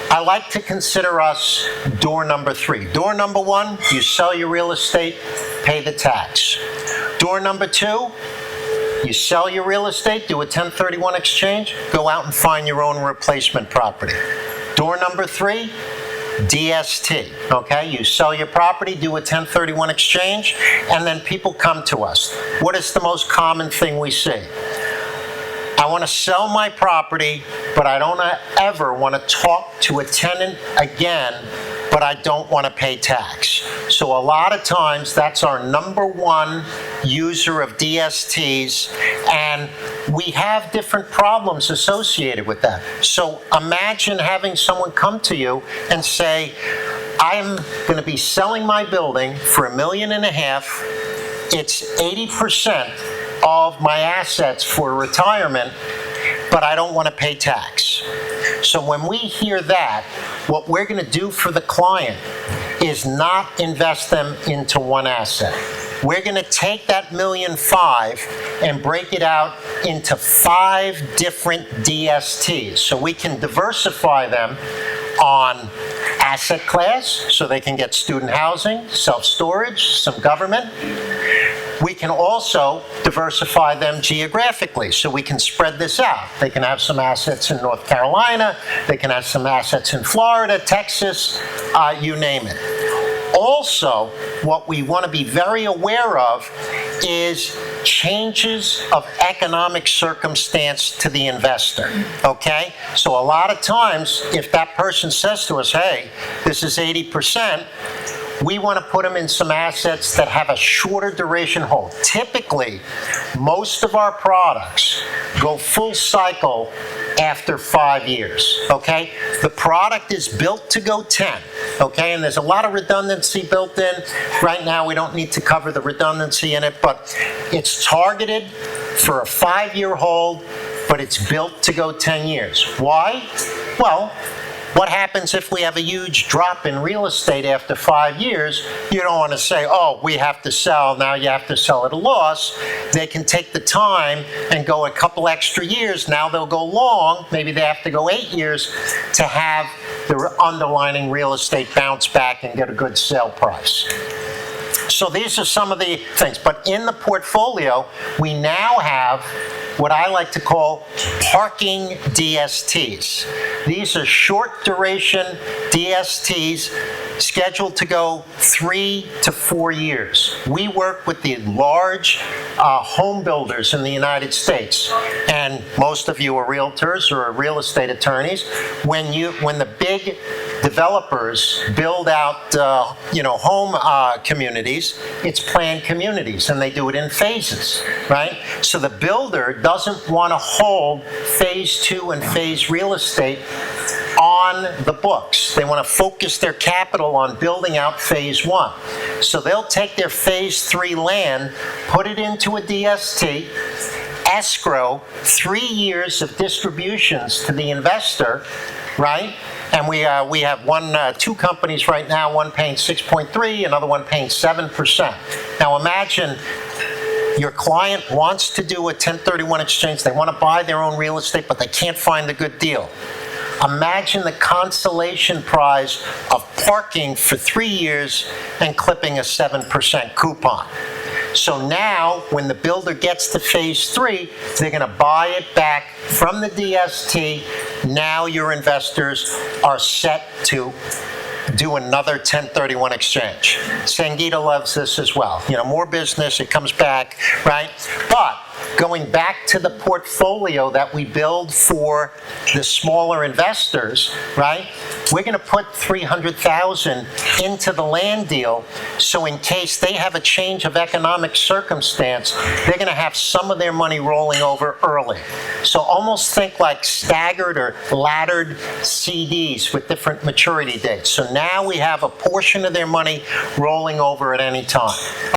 I like to consider us door number 3. Door number 1, you sell your real estate, pay the tax. Door number 2, you sell your real estate, do a 1031 exchange, go out and find your own replacement property. Door number 3, DST, okay? You sell your property, do a 1031 exchange, and then people come to us. What is the most common thing we see? I want to sell my property, but I don't ever want to talk to a tenant again, but I don't want to pay tax. So a lot of times, that's our number 1 user of DSTs, and we have different problems associated with that. So imagine having someone come to you and say, I'm going to be selling my building for $1.5 million. It's 80% of my assets for retirement, but I don't want to pay tax. So when we hear that, what we're going to do for the client is not invest them into one asset. We're going to take that $1.5 million and break it out into 5 different DSTs. So we can diversify them on asset class, so they can get student housing, self-storage, some government. We can also diversify them geographically, so we can spread this out. They can have some assets in North Carolina, they can have some assets in Florida, Texas, you name it. Also, what we want to be very aware of is changes of economic circumstance to the investor, okay? So a lot of times, if that person says to us, hey, this is 80%, we want to put them in some assets that have a shorter duration hold. Typically, most of our products go full cycle after 5 years, okay? The product is built to go 10, okay? And there's a lot of redundancy built in. Right now, we don't need to cover the redundancy in it, but it's targeted for a 5-year hold, but it's built to go 10 years. Why? Well, what happens if we have a huge drop in real estate after 5 years? You don't want to say, oh, we have to sell, now you have to sell at a loss. They can take the time and go a couple extra years. Now they'll go long, maybe they have to go 8 years to have the underlying real estate bounce back and get a good sale price. So these are some of the things. But in the portfolio, we now have what I like to call parking DSTs. These are short duration DSTs scheduled to go 3 to 4 years. We work with the large home builders in the United States, and most of you are realtors or real estate attorneys. When the big developers build out home communities, it's planned communities, and they do it in phases, right? So the builder doesn't want to hold phase 2 and phase real estate on the books. They want to focus their capital on building out phase 1. So they'll take their phase 3 land, put it into a DST, escrow 3 years of distributions to the investor, right? And we have two companies right now, one paying 6.3, another one paying 7%. Now imagine your client wants to do a 1031 exchange. They want to buy their own real estate, but they can't find a good deal. Imagine the consolation prize of parking for 3 years and clipping a 7% coupon. So now, when the builder gets to phase 3, they're going to buy it back from the DST. Now your investors are set to do another 1031 exchange. Sangeeta loves this as well. More business, it comes back, right? But going back to the portfolio that we build for the smaller investors, right? We're going to put $300,000 into the land deal, so in case they have a change of economic circumstance, they're going to have some of their money rolling over early. So almost think like staggered or laddered CDs with different maturity dates. So now we have a portion of their money rolling over at any time.